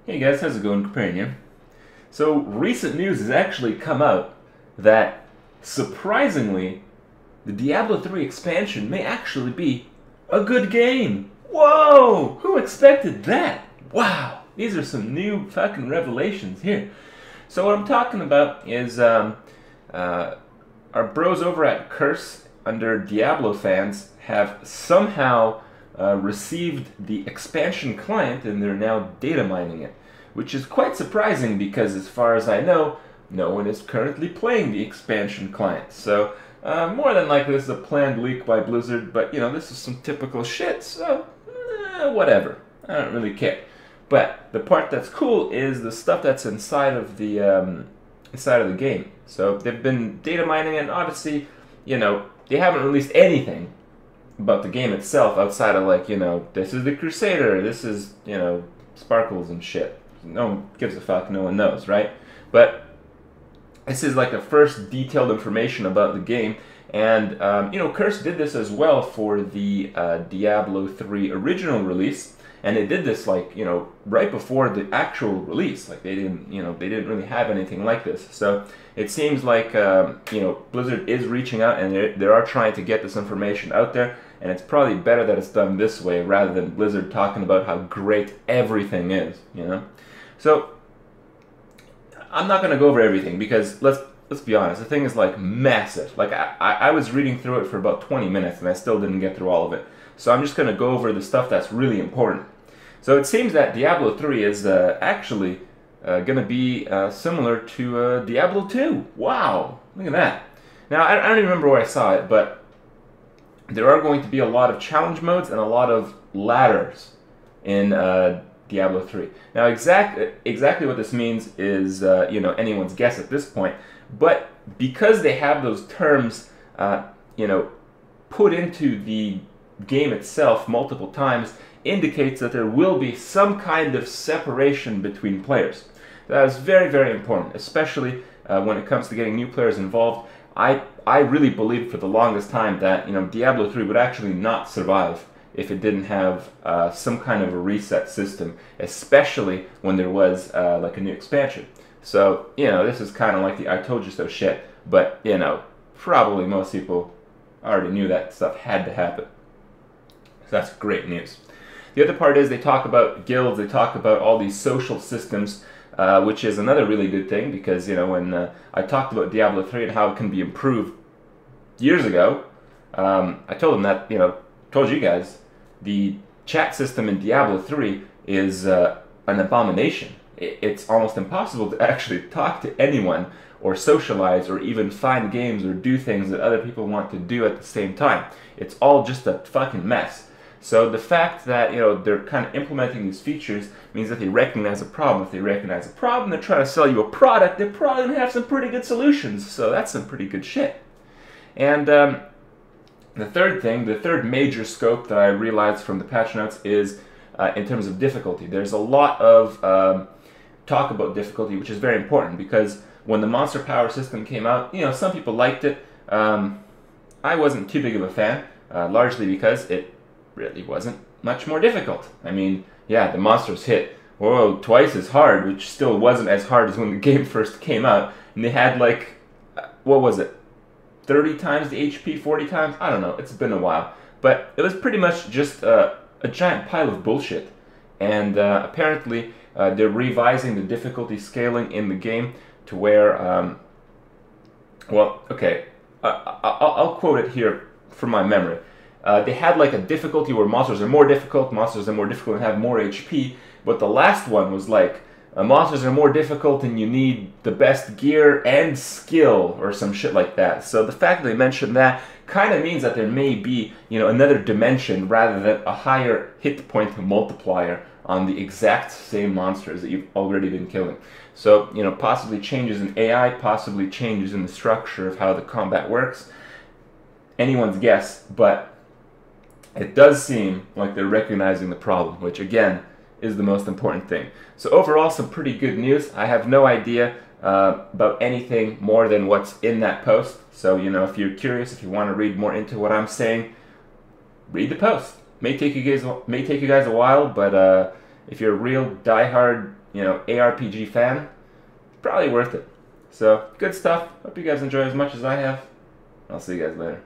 Hey guys, how's it going? Comparing here. So, recent news has actually come out that, surprisingly, the Diablo 3 expansion may actually be a good game. Whoa! Who expected that? Wow! These are some new fucking revelations here. So, what I'm talking about is our bros over at Curse, under Diablo fans, have somehow received the expansion client and they're now data mining it, which is quite surprising because, as far as I know, no one is currently playing the expansion client. So, more than likely, this is a planned leak by Blizzard, but this is some typical shit, so whatever. I don't really care. But the part that's cool is the stuff that's inside of the game. So they've been data mining, and obviously, they haven't released anything about the game itself outside of this is the Crusader, this is Sparkles and shit. No one gives a fuck, no one knows, right? But this is like a first detailed information about the game, and Curse did this as well for the Diablo 3 original release, and they did this right before the actual release. Like they didn't really have anything like this. So it seems like Blizzard is reaching out and they are trying to get this information out there, and it's probably better that it's done this way rather than Blizzard talking about how great everything is. So I'm not going to go over everything because let's be honest, the thing is massive. I was reading through it for about 20 minutes and I still didn't get through all of it. So I'm just going to go over the stuff that's really important. So it seems that Diablo 3 is actually going to be similar to Diablo 2. Wow, look at that. Now, I don't even remember where I saw it, but there are going to be a lot of challenge modes and a lot of ladders in Diablo 3. Now, exactly what this means is, anyone's guess at this point. But because they have those terms, put into the game itself multiple times, indicates that there will be some kind of separation between players. That is very, very important, especially when it comes to getting new players involved. I really believed for the longest time that Diablo 3 would actually not survive if it didn't have some kind of a reset system, especially when there was a new expansion. So this is kind of like the I told you so shit, but probably most people already knew that stuff had to happen. So that's great news. The other part is they talk about guilds, they talk about all these social systems, which is another really good thing because, when I talked about Diablo 3 and how it can be improved years ago, I told them that, told you guys, the chat system in Diablo 3 is an abomination. It's almost impossible to actually talk to anyone or socialize or even find games or do things that other people want to do at the same time. It's all just a fucking mess. So the fact that they're kind of implementing these features means that they recognize a problem. If they recognize a problem, they're trying to sell you a product, they're probably going to have some pretty good solutions. So that's some pretty good shit. And the third major scope that I realized from the patch notes is in terms of difficulty. There's a lot of talk about difficulty, which is very important because when the monster power system came out, some people liked it. I wasn't too big of a fan, largely because it really wasn't much more difficult. I mean, yeah, the monsters hit twice as hard, which still wasn't as hard as when the game first came out, and they had what was it, 30 times the HP, 40 times? I don't know, it's been a while. But it was pretty much just a giant pile of bullshit. And apparently they're revising the difficulty scaling in the game to where, I'll quote it here from my memory. They had a difficulty where monsters are more difficult and have more HP, but the last one was monsters are more difficult and you need the best gear and skill or some shit like that. So the fact that they mentioned that kind of means that there may be another dimension rather than a higher hit point multiplier on the exact same monsters that you've already been killing. So possibly changes in AI, possibly changes in the structure of how the combat works. Anyone's guess, but it does seem like they're recognizing the problem, which again is the most important thing. So overall, some pretty good news. I have no idea about anything more than what's in that post. So if you're curious, if you want to read more into what I'm saying, read the post. May take you guys a while, but if you're a real diehard ARPG fan, probably worth it. So, good stuff. Hope you guys enjoy as much as I have. I'll see you guys later.